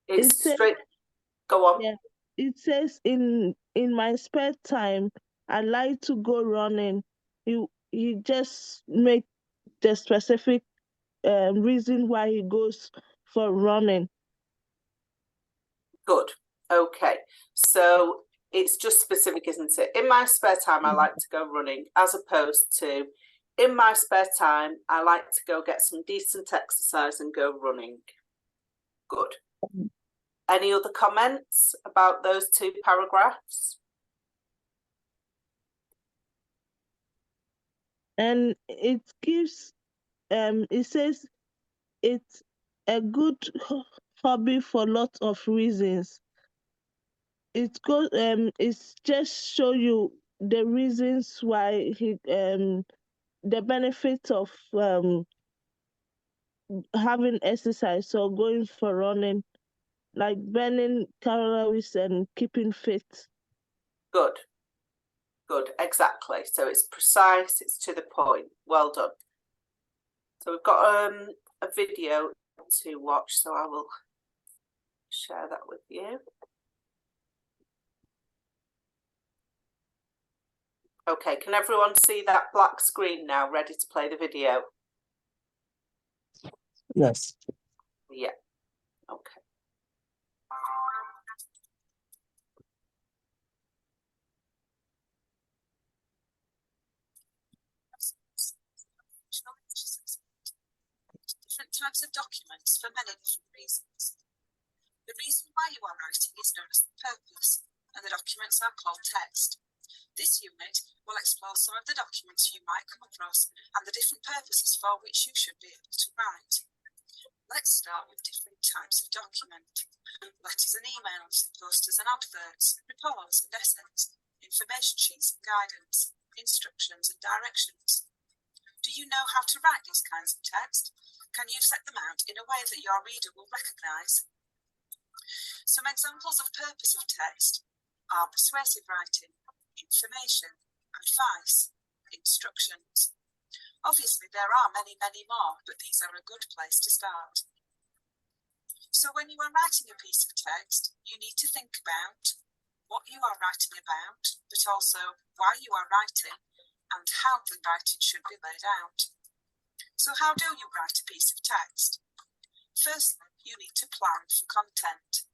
It's straight. Go on. Yeah, it says in my spare time, I like to go running. He just make the specific reason why he goes for running. Good. Okay. So it's just specific, isn't it? In my spare time, I like to go running, as opposed to in my spare time, I like to go get some decent exercise and go running. Good. Any other comments about those two paragraphs? And it gives, it says it's a good hobby for lots of reasons. It's just show you the reasons why the benefits of having exercise or going for running, like burning calories and keeping fit. Good. Good, exactly. So it's precise, it's to the point. Well done. So we've got a video to watch, so I will share that with you. Okay, can everyone see that black screen now, ready to play the video? Yes. Yeah, okay. Different types of documents for many different reasons. The reason why you are writing is known as the purpose, and the documents are called text. This unit will explore some of the documents you might come across and the different purposes for which you should be able to write. Let's start with different types of document. Letters and emails, posters and adverts, reports and essays, information sheets and guidance, instructions and directions. Do you know how to write these kinds of text? Can you set them out in a way that your reader will recognise? Some examples of purpose of text are persuasive writing, information, advice, instructions. Obviously, there are many, many more, but these are a good place to start. So when you are writing a piece of text, you need to think about what you are writing about, but also why you are writing and how the writing should be laid out. So how do you write a piece of text? Firstly, you need to plan for content.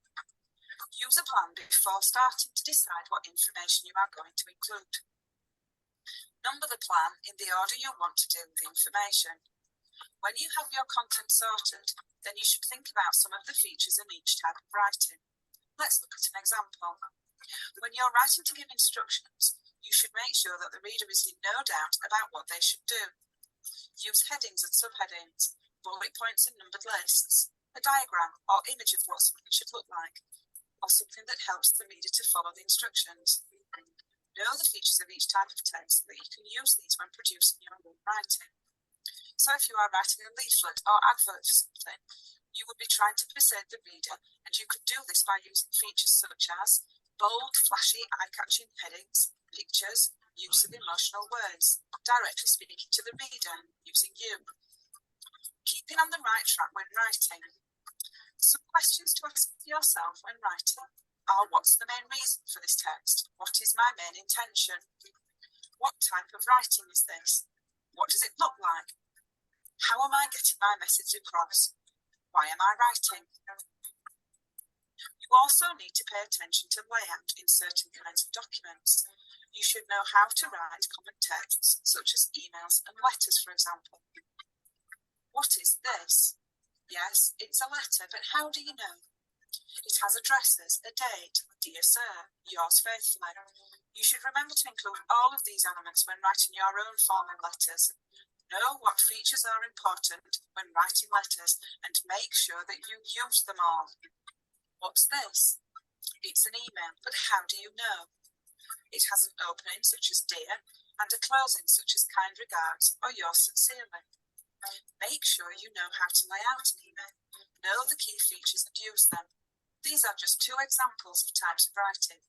Use a plan before starting to decide what information you are going to include. Number the plan in the order you want to do the information. When you have your content sorted, then you should think about some of the features in each type of writing. Let's look at an example. When you're writing to give instructions, you should make sure that the reader is in no doubt about what they should do. Use headings and subheadings, bullet points and numbered lists, a diagram or image of what something should look like, or something that helps the reader to follow the instructions. Know the features of each type of text so that you can use these when producing your own writing. So if you are writing a leaflet or advert for something, you would be trying to persuade the reader, and you could do this by using features such as bold, flashy, eye-catching headings, pictures, use of emotional words, directly speaking to the reader, using you. Keeping on the right track when writing. Some questions to ask yourself when writing are: what's the main reason for this text? What is my main intention? What type of writing is this? What does it look like? How am I getting my message across? Why am I writing? You also need to pay attention to layout in certain kinds of documents. You should know how to write common texts, such as emails and letters, for example. What is this? Yes, it's a letter, but how do you know? It has addresses, a date, dear sir, yours faithfully. You should remember to include all of these elements when writing your own formal letters. Know what features are important when writing letters and make sure that you use them all. What's this? It's an email, but how do you know? It has an opening such as dear and a closing such as kind regards or yours sincerely. Make sure you know how to lay out an email. Know the key features and use them. These are just two examples of types of writing.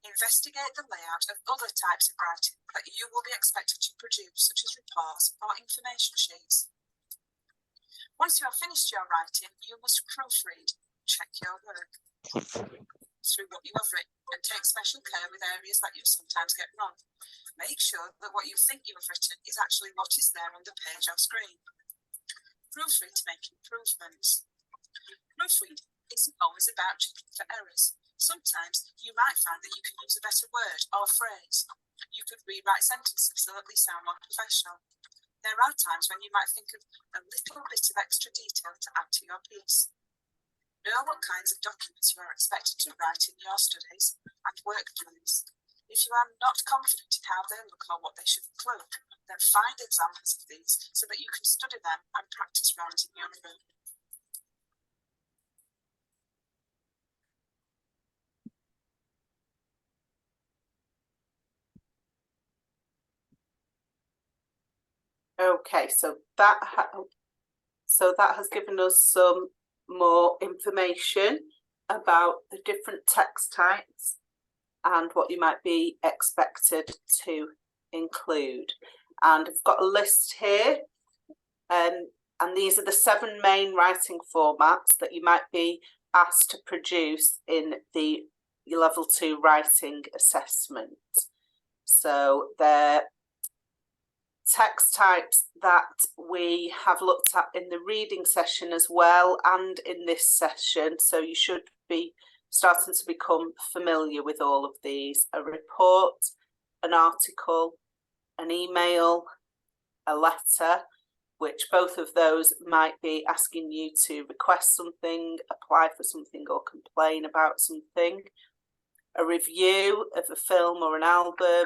Investigate the layout of other types of writing that you will be expected to produce, such as reports or information sheets. Once you have finished your writing, you must proofread. check your work through what you have written and take special care with areas that you sometimes get wrong. Make sure that what you think you have written is actually what is there on the page or screen. Proofread to make improvements. Proofreading isn't always about checking for errors. Sometimes you might find that you can use a better word or phrase. You could rewrite sentences so that they sound more professional. There are times when you might think of a little bit of extra detail to add to your piece. Know what kinds of documents you are expected to write in your studies and work plans. If you are not confident in how they look or what they should include, then find examples of these so that you can study them and practice writing your own. Okay, so that has given us some more information about the different text types and what you might be expected to include. And I've got a list here, and these are the 7 main writing formats that you might be asked to produce in the level 2 writing assessment. So they're text types that we have looked at in the reading session as well and in this session, so you should be starting to become familiar with all of these: a report, an article, an email, a letter, which both of those might be asking you to request something, apply for something, or complain about something, a review of a film or an album,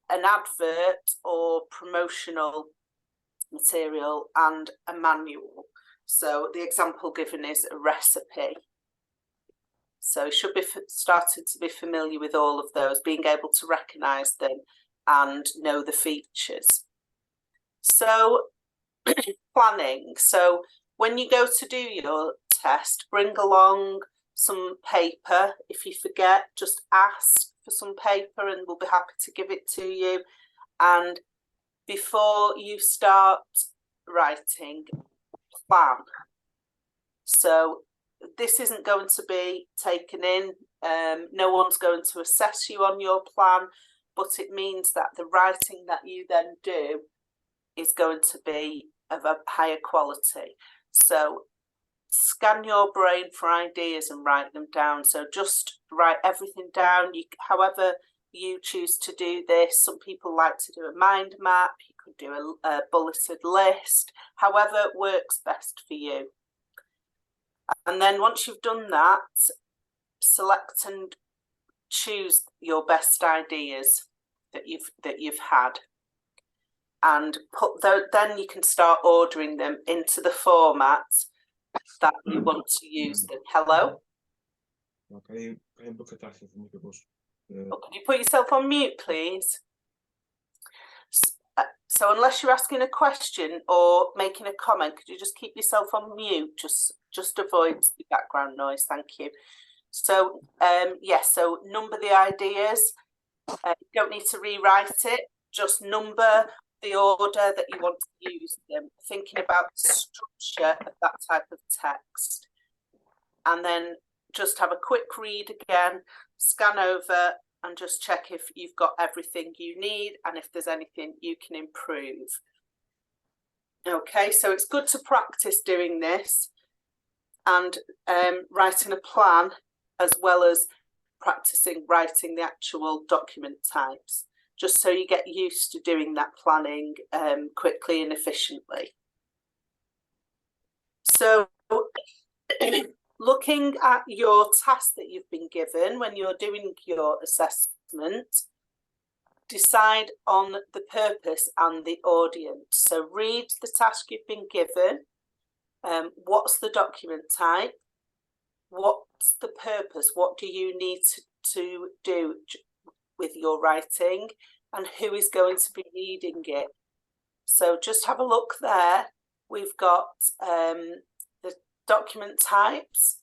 an advert or promotional material, and a manual. So the example given is a recipe. So you should be starting to be familiar with all of those, being able to recognise them and know the features. So planning. So when you go to do your test, bring along some paper. If you forget, just ask for some paper and we'll be happy to give it to you. And before you start writing, plan. So this isn't going to be taken in, no one's going to assess you on your plan, but it means that the writing that you then do is going to be of a higher quality. So scan your brain for ideas and write them down. So just write everything down. However you choose to do this. Some people like to do a mind map. You could do a bulleted list, however works best for you. And then once you've done that, select and choose your best ideas that you've had, and then you can start ordering them into the format that you want to use them. Hello? Okay, Can you put yourself on mute, please? So unless you're asking a question or making a comment, could you just keep yourself on mute? Just avoid the background noise, thank you. So yes, so number the ideas. You don't need to rewrite it, just number the order that you want to use them, thinking about the structure of that type of text. And then just have a quick read again, scan over and just check if you've got everything you need and if there's anything you can improve. Okay, so it's good to practice doing this and writing a plan, as well as practicing writing the actual document types, just so you get used to doing that planning quickly and efficiently. So looking at your task that you've been given when you're doing your assessment, decide on the purpose and the audience. So read the task you've been given. What's the document type? What's the purpose? What do you need to do with your writing? And who is going to be reading it? So just have a look there. We've got the document types,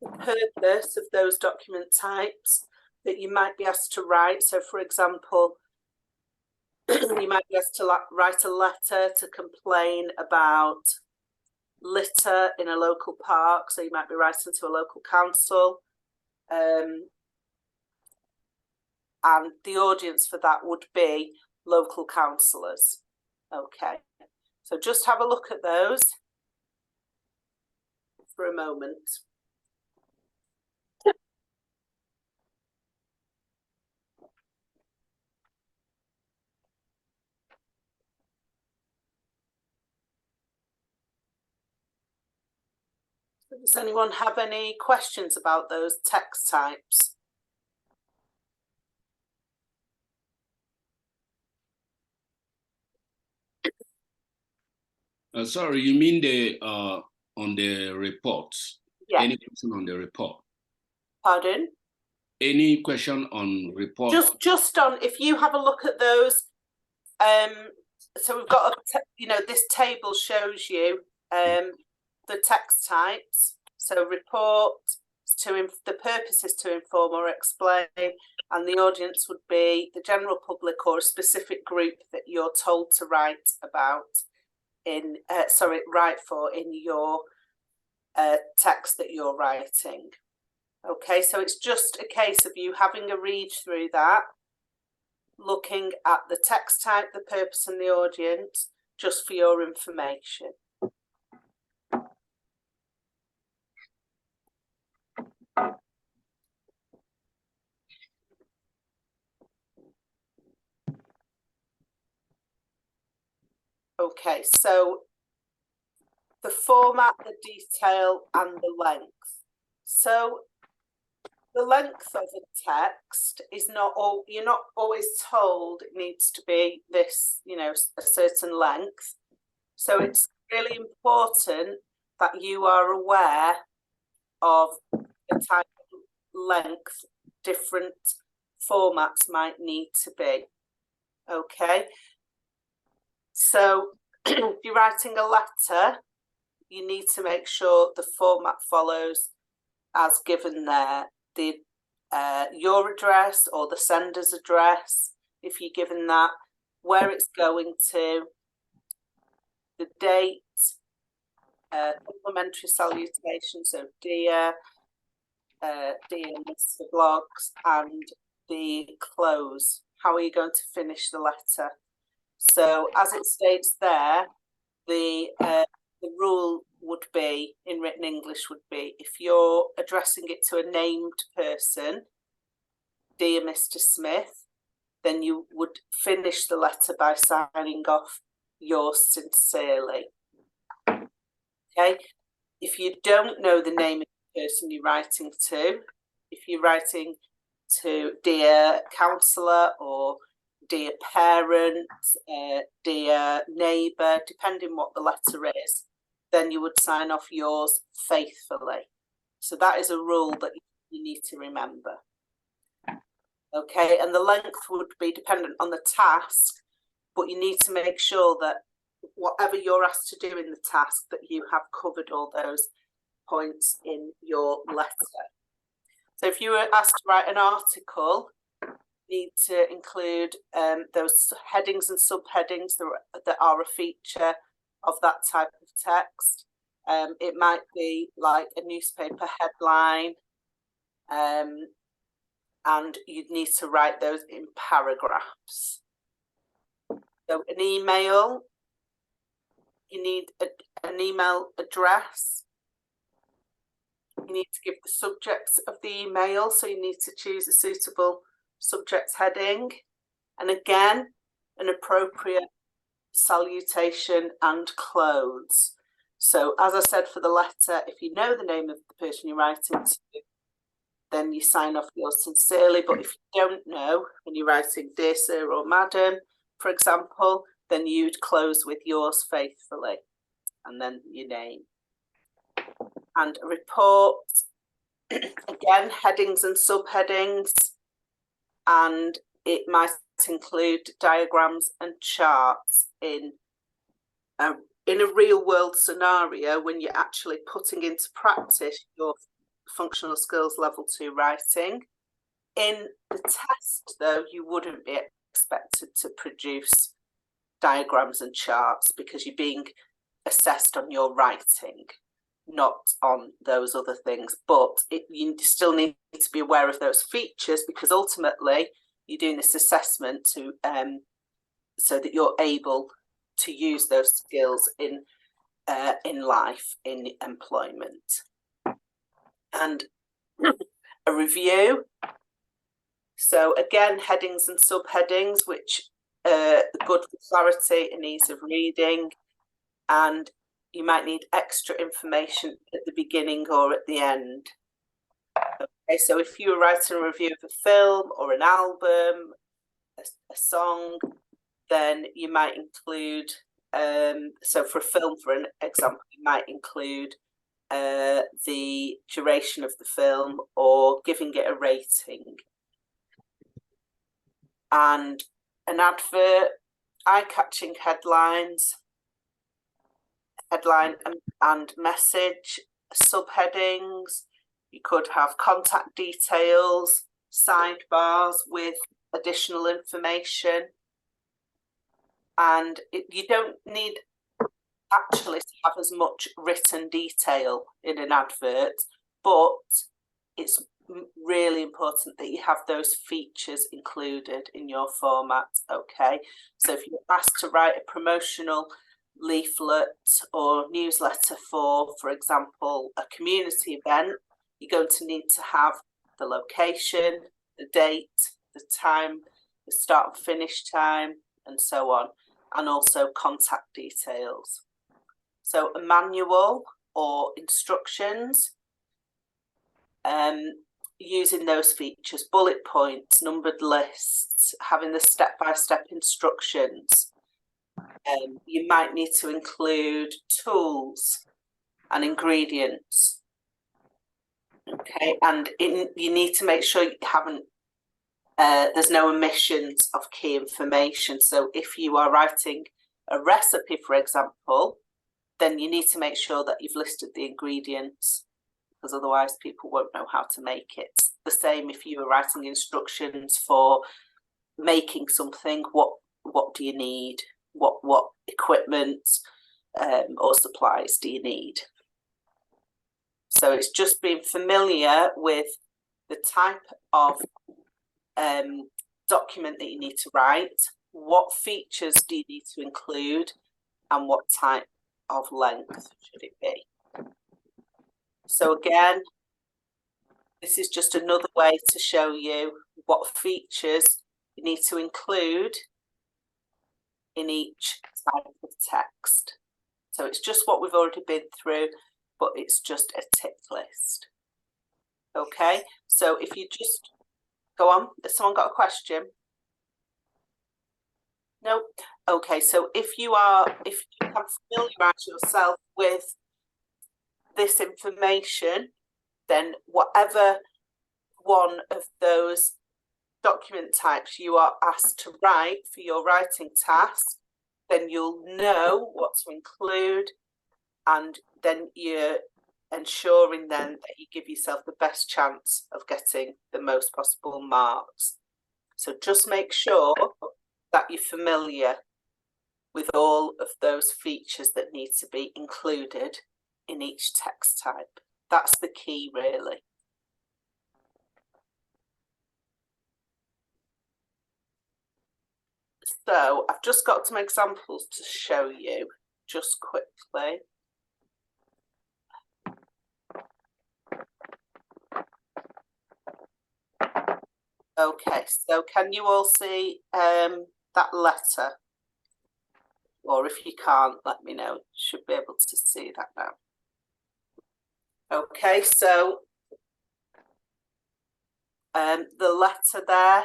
the purpose of those document types that you might be asked to write. So for example, you might be asked to write a letter to complain about litter in a local park, so you might be writing to a local council. And the audience for that would be local councillors. Okay, so just have a look at those for a moment. Does anyone have any questions about those text types? Sorry, you mean the on the reports? Yeah. Any question on the report? Pardon? Any question on report? Just on, if you have a look at those, so we've got you know, this table shows you the text types. So report, the purpose is to inform or explain, and the audience would be the general public or a specific group that you're told to write about in write for in your text that you're writing. Okay, so it's just a case of you having a read through that, looking at the text type, the purpose and the audience, just for your information. Okay, so the format, the detail and the length. So the length of a text is not all, you're not always told it needs to be this, you know, a certain length. So it's really important that you are aware of the type of length different formats might need to be. Okay. So if you're writing a letter, you need to make sure the format follows as given there. The your address or the sender's address, if you're given that, where it's going to, the date, complimentary salutation, so dear Mr. Bloggs, and the close. How are you going to finish the letter? So as it states there, the rule would be, in written English, would be if you're addressing it to a named person, dear Mr. Smith, then you would finish the letter by signing off yours sincerely. Okay, if you don't know the name of the person you're writing to, if you're writing to dear counsellor or dear parent, dear neighbour, depending what the letter is, then you would sign off yours faithfully. So that is a rule that you need to remember. Okay, and the length would be dependent on the task, but you need to make sure that whatever you're asked to do in the task, that you have covered all those points in your letter. So if you were asked to write an article, you need to include those headings and subheadings that are a feature of that type of text. It might be like a newspaper headline, and you'd need to write those in paragraphs. So an email, you need an email address. You need to give the subject of the email, so you need to choose a suitable subject heading, and again an appropriate salutation and close. So as I said for the letter, if you know the name of the person you're writing to, then you sign off yours sincerely. But if you don't know and you're writing dear sir or madam, for example, then you'd close with yours faithfully and then your name. And a report, again, headings and subheadings, and it might include diagrams and charts in a real world scenario when you're actually putting into practice your functional skills level 2 writing. In the test though, you wouldn't be expected to produce diagrams and charts because you're being assessed on your writing, not on those other things. But you still need to be aware of those features, because ultimately you're doing this assessment to so that you're able to use those skills in life, in employment. And a review. So again, headings and subheadings, which are good for clarity and ease of reading. And you might need extra information at the beginning or at the end. Okay, so if you were writing a review of a film or an album, a song, then you might include, so for a film, for an example, you might include the duration of the film or giving it a rating. And an advert, eye-catching headlines, headline and message, subheadings. You could have contact details, sidebars with additional information. And you don't need actually to have as much written detail in an advert, but it's really important that you have those features included in your format. Okay, so if you're asked to write a promotional leaflet or newsletter for example, a community event, you're going to need to have the location, the date, the time, the start and finish time, and so on, and also contact details. So a manual or instructions, using those features, bullet points, numbered lists, having the step-by-step instructions. You might need to include tools and ingredients. Okay, and you need to make sure you haven't, there's no omissions of key information. So if you are writing a recipe, for example, then you need to make sure that you've listed the ingredients, because otherwise people won't know how to make it. The same if you were writing instructions for making something, what do you need? What equipment or supplies do you need? So it's just being familiar with the type of document that you need to write, what features do you need to include, and what type of length should it be. So again, this is just another way to show you what features you need to include in each type of text. So it's just what we've already been through, but it's just a tick list. Okay, so if you just go on, has someone got a question? No? Okay, so if you have familiarised yourself with this information, then whatever one of those document types you are asked to write for your writing task, then you'll know what to include, and then you're ensuring then that you give yourself the best chance of getting the most possible marks. So just make sure that you're familiar with all of those features that need to be included in each text type. That's the key, really. So I've just got some examples to show you just quickly. Okay, so can you all see that letter? Or if you can't, let me know. You should be able to see that now. Okay, so the letter there,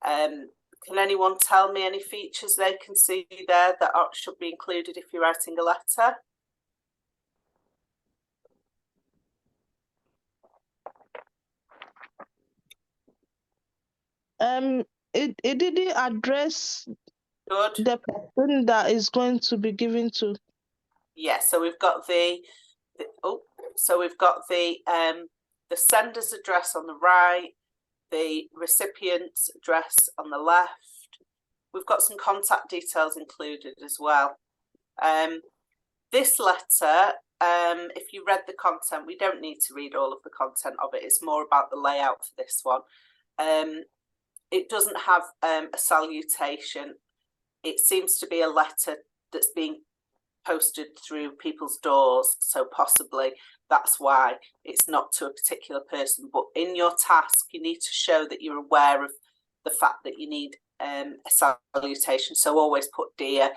can anyone tell me any features they can see there that should be included if you're writing a letter? It didn't address Good. the person that is going to be given to. Yeah, so we've got the sender's address on the right, the recipient's address on the left. We've got some contact details included as well. This letter, if you read the content, we don't need to read all of the content of it. It's more about the layout for this one. It doesn't have a salutation. It seems to be a letter that's being posted through people's doors, so possibly that's why it's not to a particular person. But in your task, you need to show that you're aware of the fact that you need a salutation. So always put dear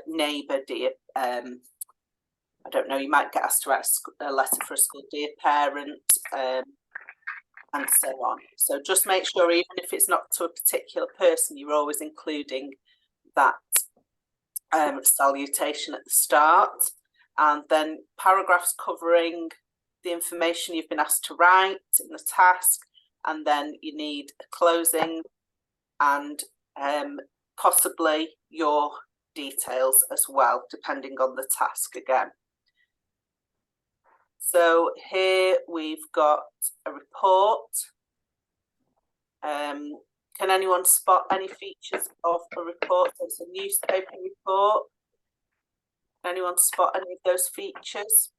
neighbour, dear I don't know, you might get asked to write a letter for a school, dear parent, and so on. So just make sure, even if it's not to a particular person, you're always including that salutation at the start. And then paragraphs covering the information you've been asked to write in the task, and then you need a closing and possibly your details as well, depending on the task again. So here we've got a report. Can anyone spot any features of a report? It's a newspaper report. Can anyone spot any of those features?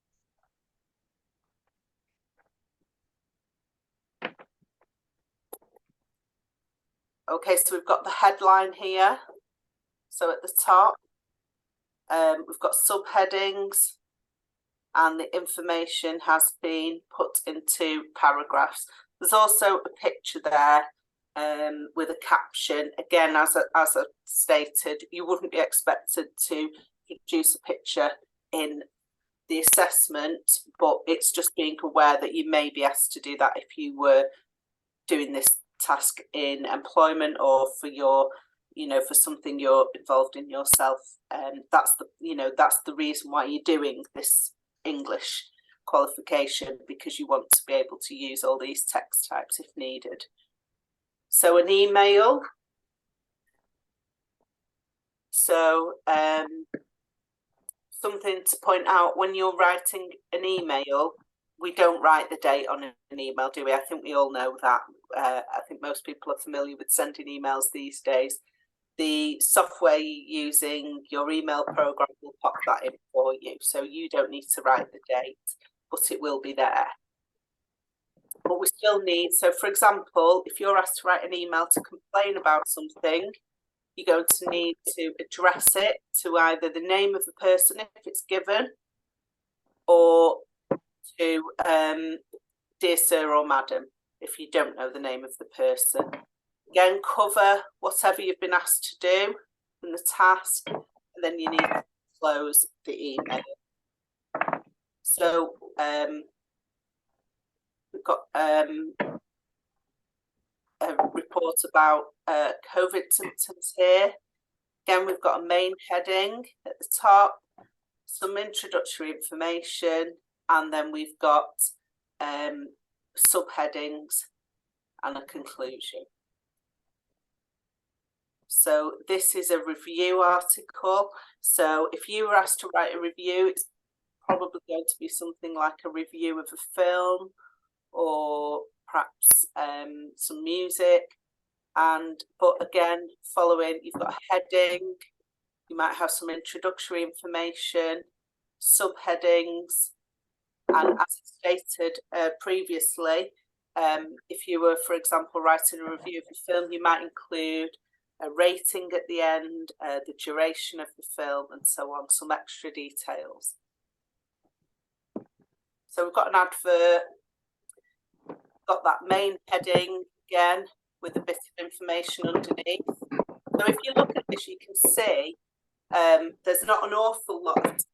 Okay, so we've got the headline here. So at the top, we've got subheadings, and the information has been put into paragraphs. There's also a picture there with a caption. Again, as I stated, you wouldn't be expected to produce a picture in the assessment, but it's just being aware that you may be asked to do that if you were doing this task in employment or for your, for something you're involved in yourself. That's the reason why you're doing this English qualification, because you want to be able to use all these text types if needed. So an email. So something to point out, when you're writing an email, we don't write the date on an email, do we? I think we all know that. I think most people are familiar with sending emails these days. The software you're using, your email program, will pop that in for you. So you don't need to write the date, but it will be there. But we still need, so for example, if you're asked to write an email to complain about something, you're going to need to address it to either the name of the person if it's given, or to dear sir or madam if you don't know the name of the person. Again, cover whatever you've been asked to do in the task, and then you need to close the email. So we've got a report about COVID symptoms here. Again, we've got a main heading at the top, some introductory information, and then we've got subheadings and a conclusion. So this is a review article. So if you were asked to write a review, it's probably going to be something like a review of a film, or perhaps some music. But again, following, you've got a heading, you might have some introductory information, subheadings, and as stated previously, if you were, for example, writing a review of a film, you might include a rating at the end, the duration of the film, and so on, some extra details. So we've got an advert, got that main heading again with a bit of information underneath. So if you look at this, you can see there's not an awful lot of text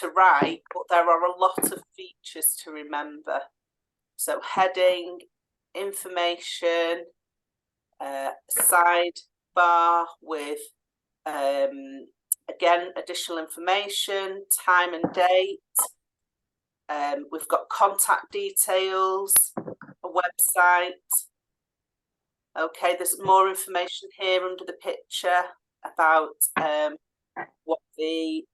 to write, but there are a lot of features to remember. So heading, information, sidebar with again additional information, time and date. We've got contact details, a website. Okay, there's more information here under the picture about what the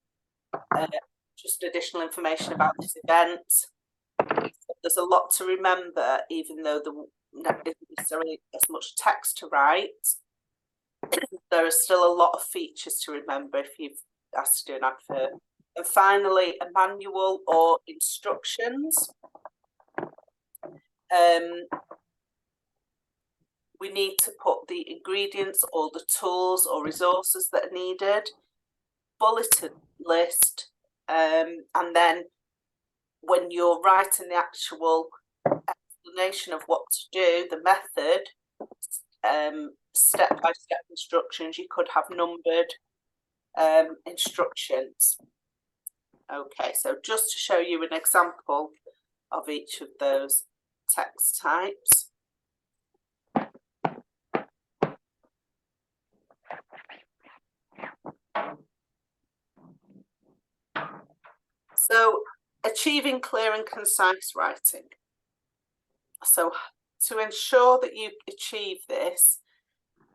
just additional information about this event. There's a lot to remember, even though there isn't necessarily as much text to write. There are still a lot of features to remember if you've asked to do an advert. And finally, a manual or instructions. We need to put the ingredients or the tools or resources that are needed, bulleted list, and then when you're writing the actual explanation of what to do, the method, step-by-step instructions, you could have numbered instructions. Okay, so just to show you an example of each of those text types. So, achieving clear and concise writing. So, to ensure that you achieve this,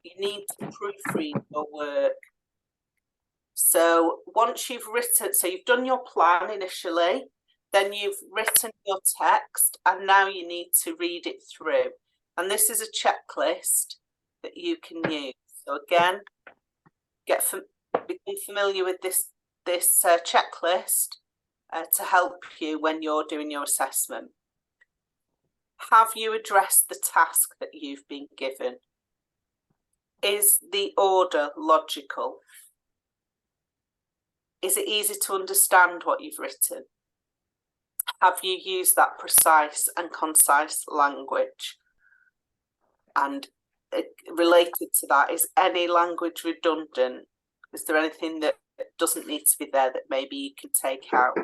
you need to proofread your work. So, once you've written, so you've done your plan initially, then you've written your text, and now you need to read it through. And this is a checklist that you can use. So, again, become familiar with this checklist to help you when you're doing your assessment. Have you addressed the task that you've been given? Is the order logical? Is it easy to understand what you've written? Have you used that precise and concise language? And related to that, is any language redundant? Is there anything that doesn't need to be there that maybe you can take out?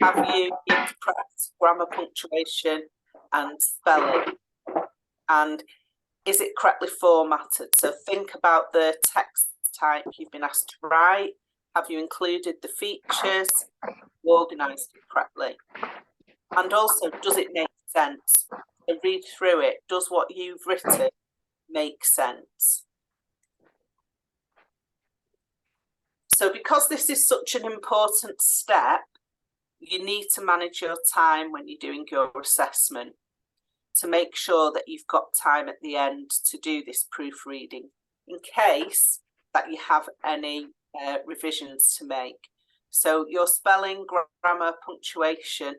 Have you used correct grammar, punctuation and spelling? And is it correctly formatted? So think about the text type you've been asked to write. Have you included the features? Organised it correctly? And also, does it make sense? So read through it. Does what you've written make sense? So because this is such an important step, you need to manage your time when you're doing your assessment to make sure that you've got time at the end to do this proofreading in case that you have any revisions to make. So your spelling, grammar, punctuation,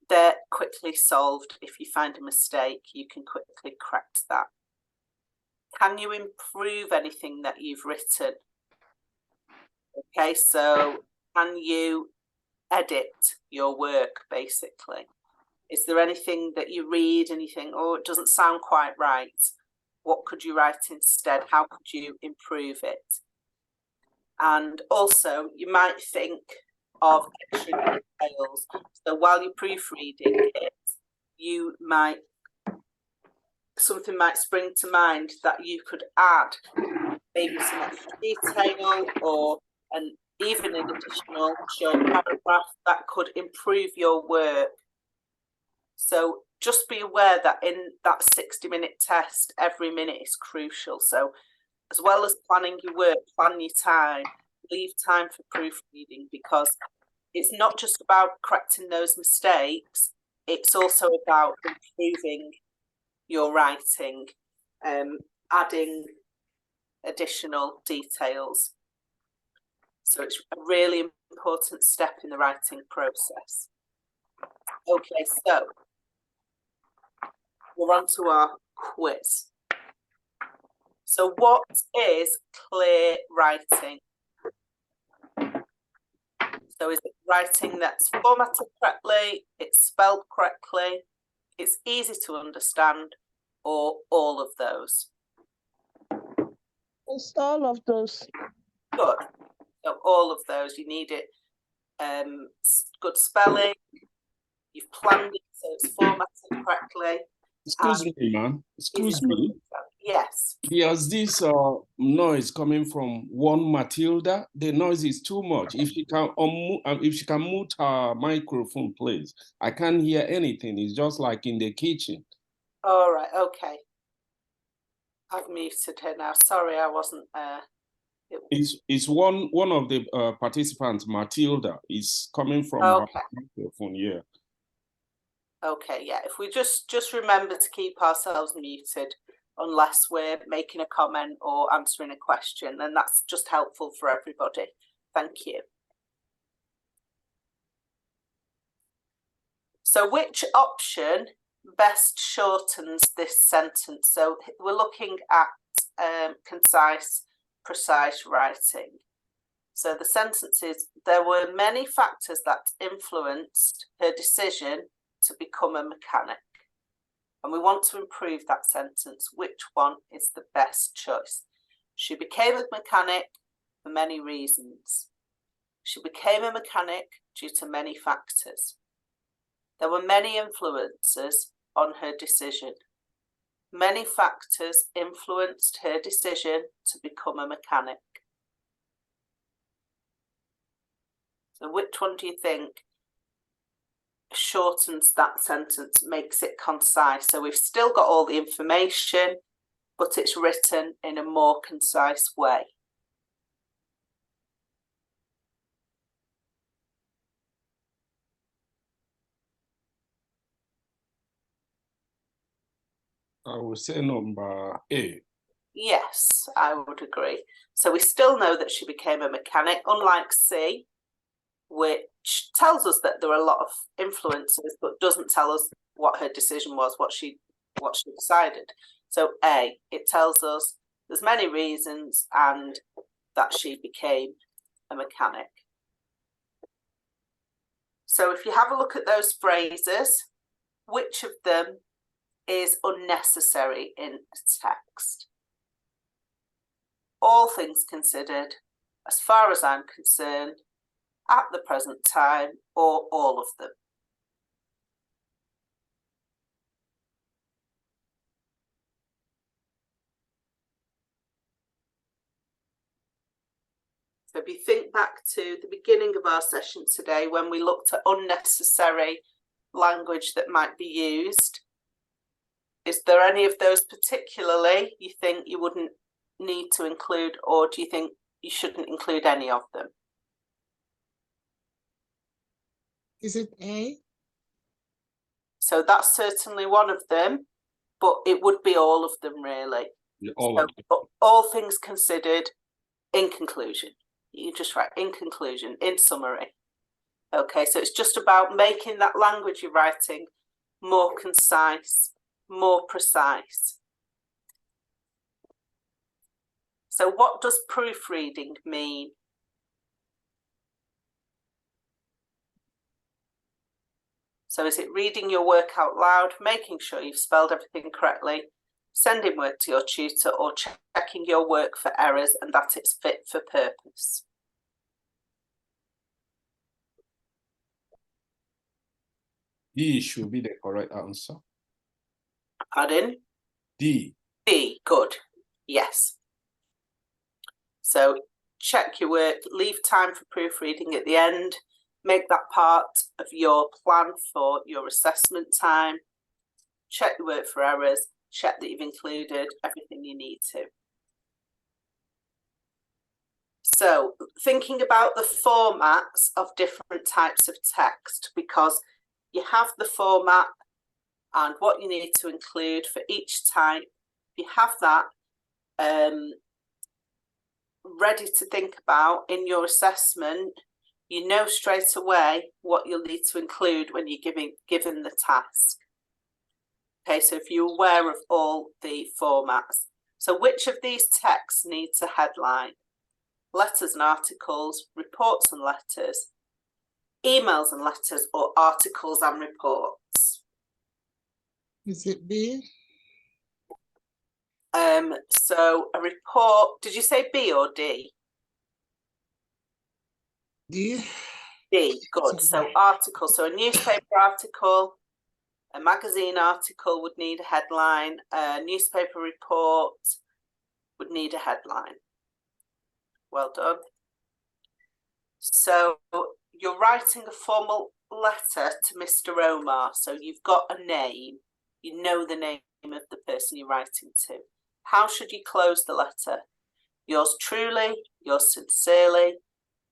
they're quickly solved. If you find a mistake, you can quickly correct that. Can you improve anything that you've written? Okay, so can you edit your work, basically? Is there anything that you read and you think, oh, it doesn't sound quite right? What could you write instead? How could you improve it? And also, you might think of extra details. So while you're proofreading it, you might, something might spring to mind that you could add maybe some extra detail or even an additional short paragraph that could improve your work. So just be aware that in that 60-minute test, every minute is crucial. So as well as planning your work, plan your time, leave time for proofreading, because it's not just about correcting those mistakes, it's also about improving your writing, adding additional details. So it's a really important step in the writing process. Okay, so we're on to our quiz. So what is clear writing? So is it writing that's formatted correctly, it's spelled correctly, it's easy to understand, or all of those? It's all of those. Good. So all of those, you need it, good spelling, you've planned it so it's formatted correctly. Excuse me, man. Excuse me. Yes. There's this noise coming from one Matilda. The noise is too much. If she can mute her microphone, please. I can't hear anything. It's just like in the kitchen. All right. Okay. I've muted her now. Sorry, I wasn't. It's one of the participants, Matilda, is coming from her microphone. Yeah. Okay. Yeah. If we just remember to keep ourselves muted, unless we're making a comment or answering a question, then that's just helpful for everybody. Thank you. So which option best shortens this sentence? So we're looking at concise, precise writing. So the sentence is, there were many factors that influenced her decision to become a mechanic. And we want to improve that sentence. Which one is the best choice? She became a mechanic for many reasons. She became a mechanic due to many factors. There were many influences on her decision. Many factors influenced her decision to become a mechanic. So which one do you think shortens that sentence, makes it concise? So we've still got all the information, but it's written in a more concise way. I would say number A. Yes, I would agree. So we still know that she became a mechanic, unlike C, which tells us that there are a lot of influences, but doesn't tell us what her decision was, what she decided. So A, it tells us there's many reasons and that she became a mechanic. So if you have a look at those phrases, which of them is unnecessary in a text? All things considered, as far as I'm concerned, at the present time, or all of them? So if you think back to the beginning of our session today, when we looked at unnecessary language that might be used, is there any of those particularly you think you wouldn't need to include, or do you think you shouldn't include any of them? Is it A? So that's certainly one of them, but it would be all of them really. All So, of them. all things considered, in conclusion. You just write in conclusion, in summary. Okay, so it's just about making that language you're writing more concise, more precise. So what does proofreading mean? So is it reading your work out loud, making sure you've spelled everything correctly, sending work to your tutor, or checking your work for errors and that it's fit for purpose? D should be the correct answer. Pardon? D. D, good. Yes. So check your work, leave time for proofreading at the end, make that part of your plan for your assessment time, check your work for errors, check that you've included everything you need to. So thinking about the formats of different types of text, because you have the format and what you need to include for each type. You have that ready to think about in your assessment. You know straight away what you'll need to include when you're given the task. Okay, so if you're aware of all the formats. So which of these texts needs a headline? Letters and articles, reports and letters, emails and letters, or articles and reports? Is it B? So a report, did you say B or D? D? D, good. So article, so a newspaper article, a magazine article would need a headline, a newspaper report would need a headline. Well done. So you're writing a formal letter to Mr. Omar, so you've got a name, you know the name of the person you're writing to. How should you close the letter? Yours truly, yours sincerely,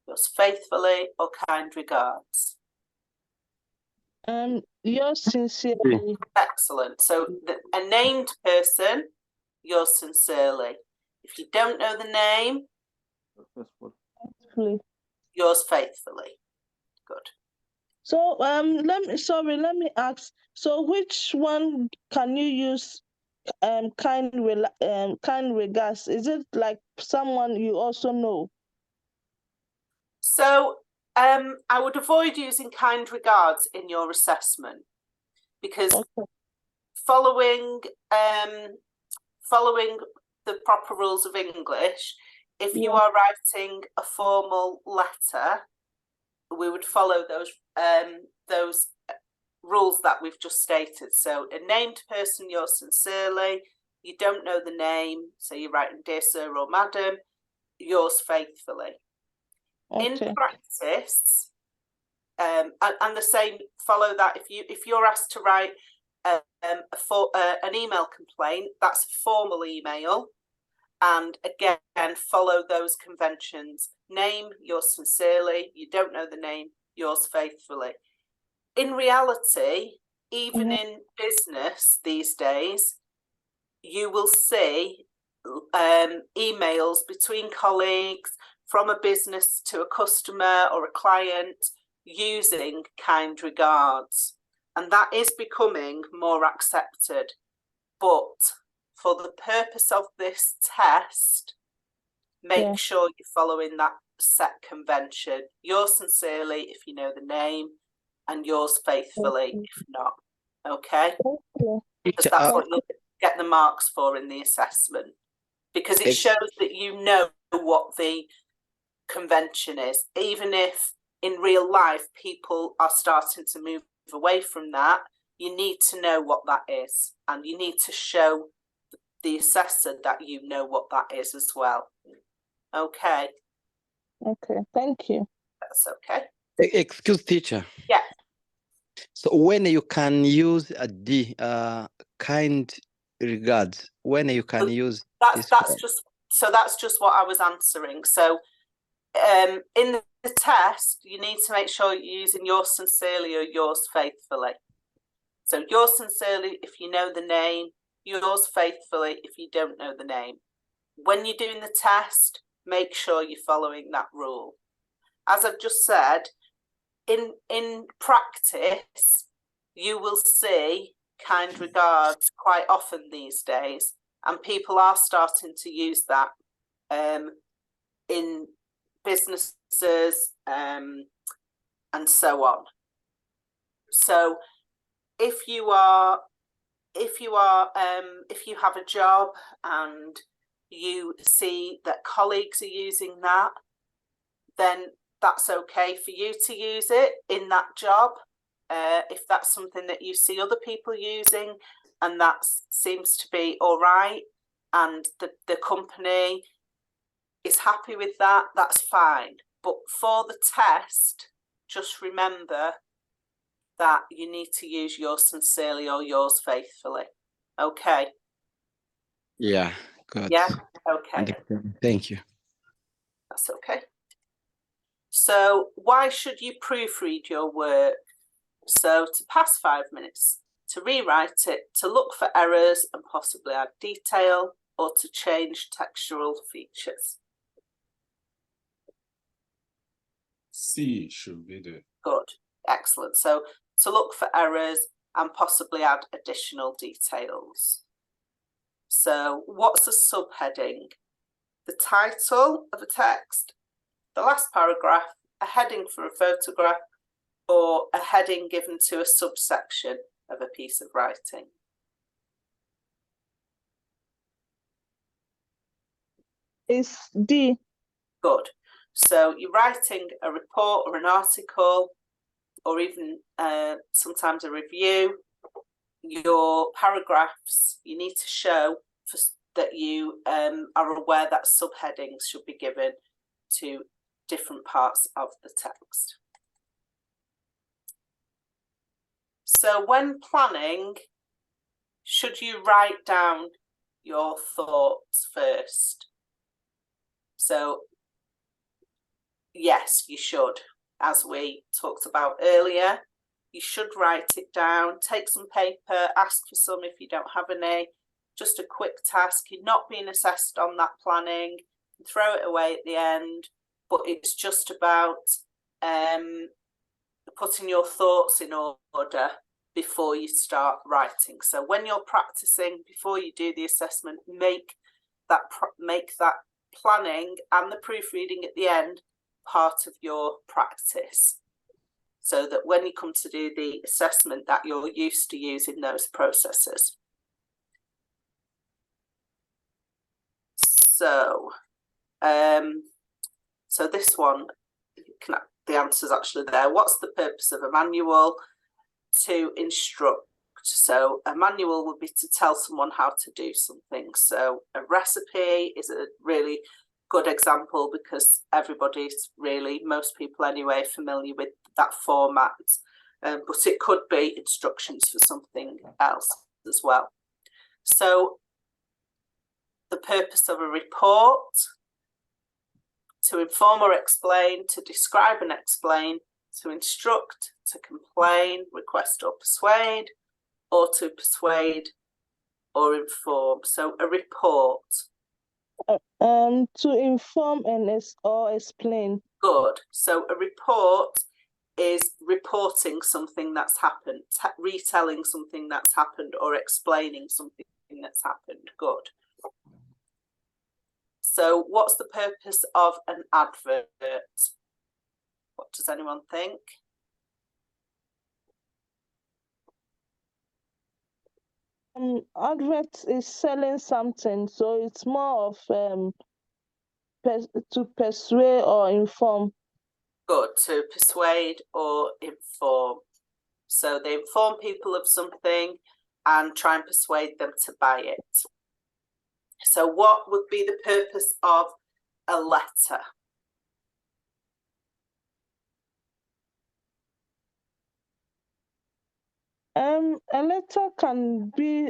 yours faithfully, or kind regards? Yours sincerely. Excellent. So a named person, yours sincerely. If you don't know the name, Faithfully. Yours faithfully. Good. So let me ask. So which one can you use? Kind regards. Is it like someone you also know? So I would avoid using kind regards in your assessment, because following the proper rules of English, if you are writing a formal letter, we would follow those rules that we've just stated. So a named person, yours sincerely. You don't know the name, so you're writing dear sir or madam, yours faithfully. In practice, and the same, follow that. If you're asked to write an email complaint, that's a formal email, and again follow those conventions. Name, yours sincerely. You don't know the name, yours faithfully. In reality, even in business these days, you will see emails between colleagues, from a business to a customer or a client, using kind regards. And that is becoming more accepted. But for the purpose of this test, make sure you're following that set convention. Yours sincerely, if you know the name, and yours faithfully, if not. Okay? Because that's what you'll get the marks for in the assessment. Because it shows that you know what the convention is. Even if in real life people are starting to move away from that, you need to know what that is, and you need to show the assessor that you know what that is as well. Okay. Okay, thank you. That's okay. Excuse teacher. Yeah. So when you can use a D, kind regards, when you can use that's just what I was answering. So in the test, you need to make sure you're using yours sincerely or yours faithfully. So yours sincerely if you know the name, yours faithfully if you don't know the name. When you're doing the test, make sure you're following that rule. As I've just said, in practice, you will see kind regards quite often these days, and people are starting to use that in businesses and so on. So if you have a job and you see that colleagues are using that, then that's okay for you to use it in that job. If that's something that you see other people using and that seems to be all right, and the company is happy with that, that's fine. But for the test, just remember that you need to use yours sincerely or yours faithfully. Okay. Yeah, good. Yeah, okay. Thank you. That's okay. So why should you proofread your work? So to pass 5 minutes, to rewrite it, to look for errors and possibly add detail, or to change textual features. C should be the Good, excellent. So to look for errors and possibly add additional details. So what's a subheading? The title of a text, the last paragraph, a heading for a photograph, or a heading given to a subsection of a piece of writing. It's D. Good. So you're writing a report or an article, or even sometimes a review. Your paragraphs, you need to show that you are aware that subheadings should be given to different parts of the text. So when planning, should you write down your thoughts first? So yes, you should. As we talked about earlier, you should write it down, take some paper, ask for some if you don't have any, just a quick task. You're not being assessed on that planning, throw it away at the end. but it's just about putting your thoughts in order before you start writing. So when you're practicing, before you do the assessment, make that planning and the proofreading at the end part of your practice, so that when you come to do the assessment, that you're used to using those processes. So, so this one, the answer's actually there. What's the purpose of a manual? To instruct. So a manual would be to tell someone how to do something. So a recipe is a really good example, because everybody's really, most people anyway, familiar with that format. But it could be instructions for something else as well. So the purpose of a report: to inform or explain, to describe and explain, to instruct, to complain, request or persuade, or to persuade or inform. So a report. To inform and or explain. Good. So a report is reporting something that's happened, retelling something that's happened, or explaining something that's happened. Good. So what's the purpose of an advert? What does anyone think? Advert is selling something, so it's more of to persuade or inform. Good. To persuade or inform. So they inform people of something and try and persuade them to buy it. So what would be the purpose of a letter? A letter can be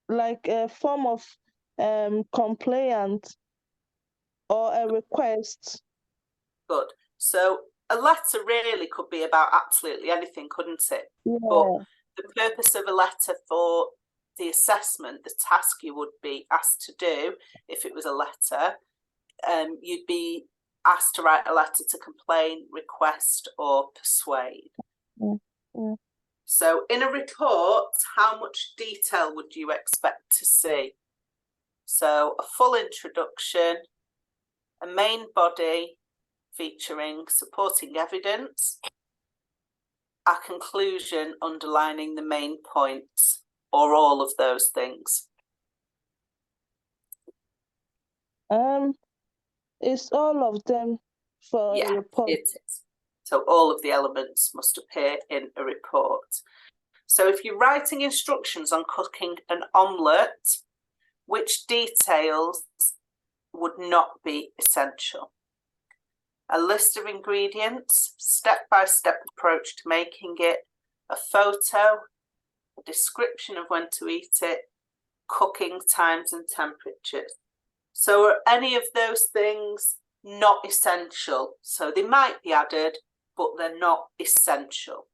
like a form of complaint or a request. Good. So a letter really could be about absolutely anything, couldn't it? Yeah. But the purpose of a letter for the assessment, the task you would be asked to do, if it was a letter, you'd be asked to write a letter to complain, request, or persuade. Yeah. Yeah. So in a report, how much detail would you expect to see? So a full introduction, a main body featuring supporting evidence, a conclusion underlining the main points, or all of those things? It's all of them for a report. It is. So all of the elements must appear in a report. So if you're writing instructions on cooking an omelette, which details would not be essential? A list of ingredients, step-by-step approach to making it, a photo, a description of when to eat it, cooking times and temperatures. So are any of those things not essential? So they might be added, but they're not essential.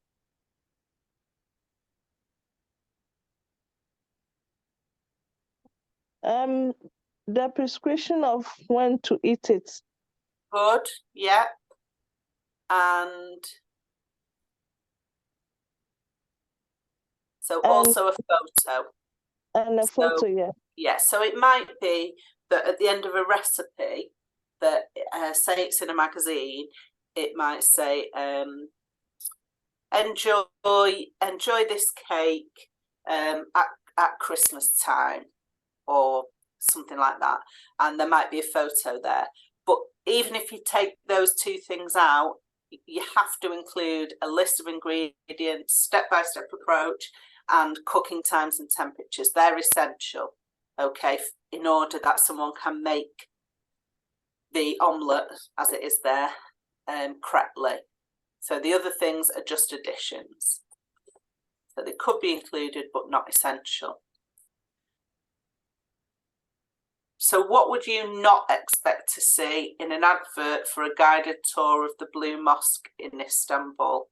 The prescription of when to eat it. Good, yeah. And so also a photo. And a photo, yeah. Yeah, so it might be that at the end of a recipe, that say it's in a magazine, it might say, enjoy this cake at Christmas time, or something like that, and there might be a photo there. But even if you take those two things out, you have to include a list of ingredients, step-by-step approach, and cooking times and temperatures. They're essential, okay, in order that someone can make the omelette as it is there correctly. So the other things are just additions. So they could be included, but not essential. So what would you not expect to see in an advert for a guided tour of the Blue Mosque in Istanbul?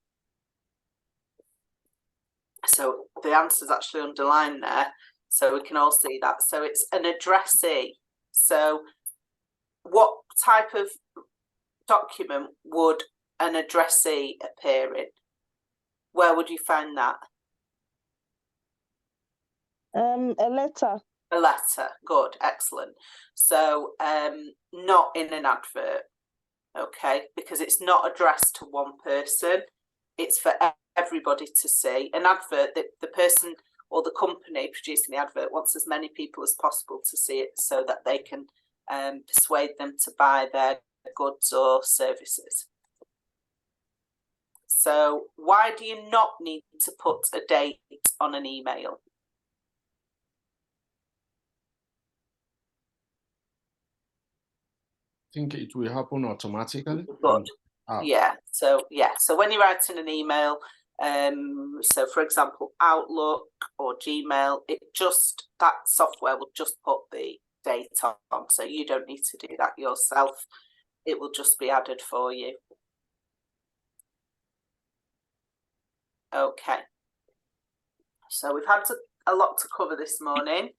So the answer is actually underlined there, so we can all see that. So it's an addressee. So what type of document would an addressee appear in? Where would you find that? A letter. A letter. Good, excellent. So not in an advert, okay, because it's not addressed to one person. It's for everybody to see. An advert, the person or the company producing the advert wants as many people as possible to see it so that they can persuade them to buy their goods or services. So why do you not need to put a date on an email? I think it will happen automatically. Good. Yeah. So when you're writing an email, so for example, Outlook or Gmail, that software will just put the date on. So you don't need to do that yourself. It will just be added for you. Okay. So we've had a lot to cover this morning.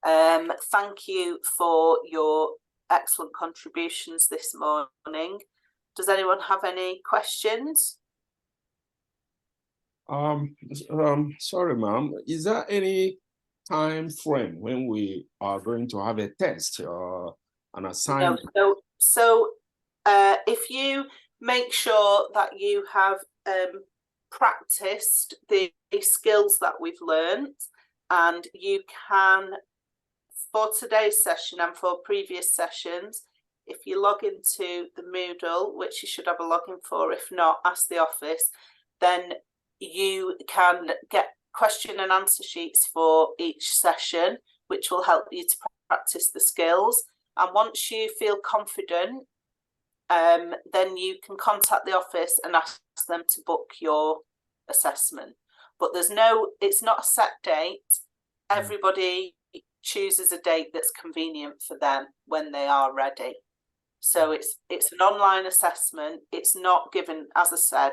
Thank you for your excellent contributions this morning. Does anyone have any questions? Sorry, ma'am. Is there any time frame when we are going to have a test or an assignment? No. So if you make sure that you have practiced the skills that we've learned, and you can, for today's session and for previous sessions, if you log into the Moodle, which you should have a login for, if not, ask the office, then you can get question and answer sheets for each session, which will help you to practice the skills. And once you feel confident, then you can contact the office and ask them to book your assessment. But it's not a set date. Everybody chooses a date that's convenient for them when they are ready. So it's an online assessment. It's not given, as I said,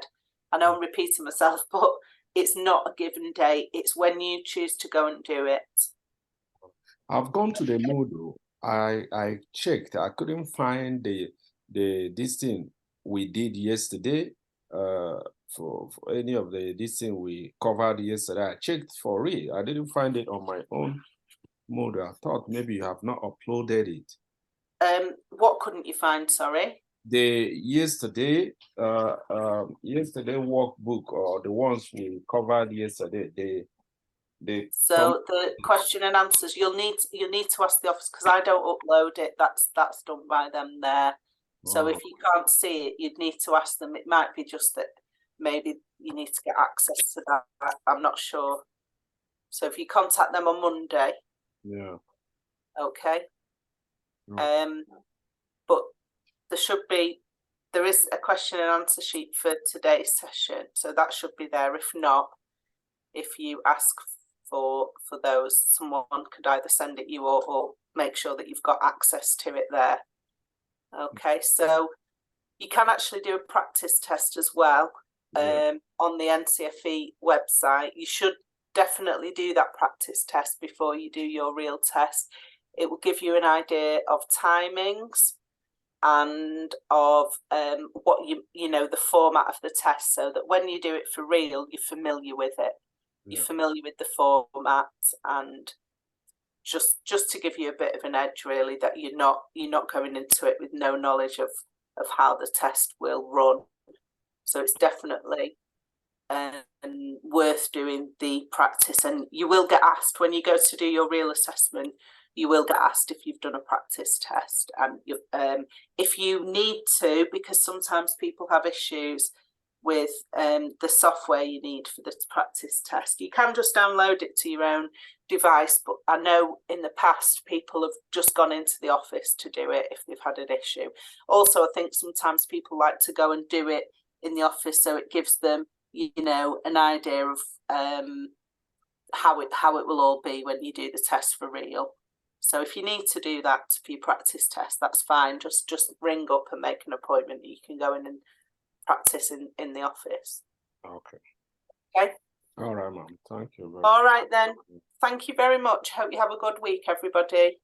I know I'm repeating myself, but it's not a given date. It's when you choose to go and do it. I've gone to the Moodle. I checked. I couldn't find this thing we did yesterday. For any of this thing we covered yesterday. I checked for it. I didn't find it on my own Moodle. I thought maybe you have not uploaded it. What couldn't you find? Sorry. The yesterday workbook, or the ones we covered yesterday. So the question and answers, you'll need to ask the office, because I don't upload it. That's done by them there. So if you can't see it, you'd need to ask them. It might be just that maybe you need to get access to that. I'm not sure. So if you contact them on Monday. Yeah. Okay. But there is a question and answer sheet for today's session, so that should be there. If not, if you ask for those, someone could either send it you or make sure that you've got access to it there. Okay, so you can actually do a practice test as well on the NCFE website. You should definitely do that practice test before you do your real test. It will give you an idea of timings and of what the format of the test, so that when you do it for real, you're familiar with it. You're familiar with the format, and just to give you a bit of an edge, really, that you're not going into it with no knowledge of how the test will run. So it's definitely worth doing the practice, and you will get asked when you go to do your real assessment. You will get asked if you've done a practice test, and if you need to, because sometimes people have issues with the software you need for the practice test. You can just download it to your own device, but I know in the past people have just gone into the office to do it if they've had an issue. Also, I think sometimes people like to go and do it in the office, so it gives them, an idea of how it will all be when you do the test for real. So if you need to do that for your practice test, that's fine. Just ring up and make an appointment. You can go in and practice in the office. Okay. Okay. All right, ma'am. Thank you very much. All right then. Thank you very much. Hope you have a good week, everybody.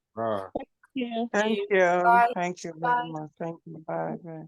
Yeah. Thank you. Bye. Thank you Bye. very much. Thank you. Bye. Bye.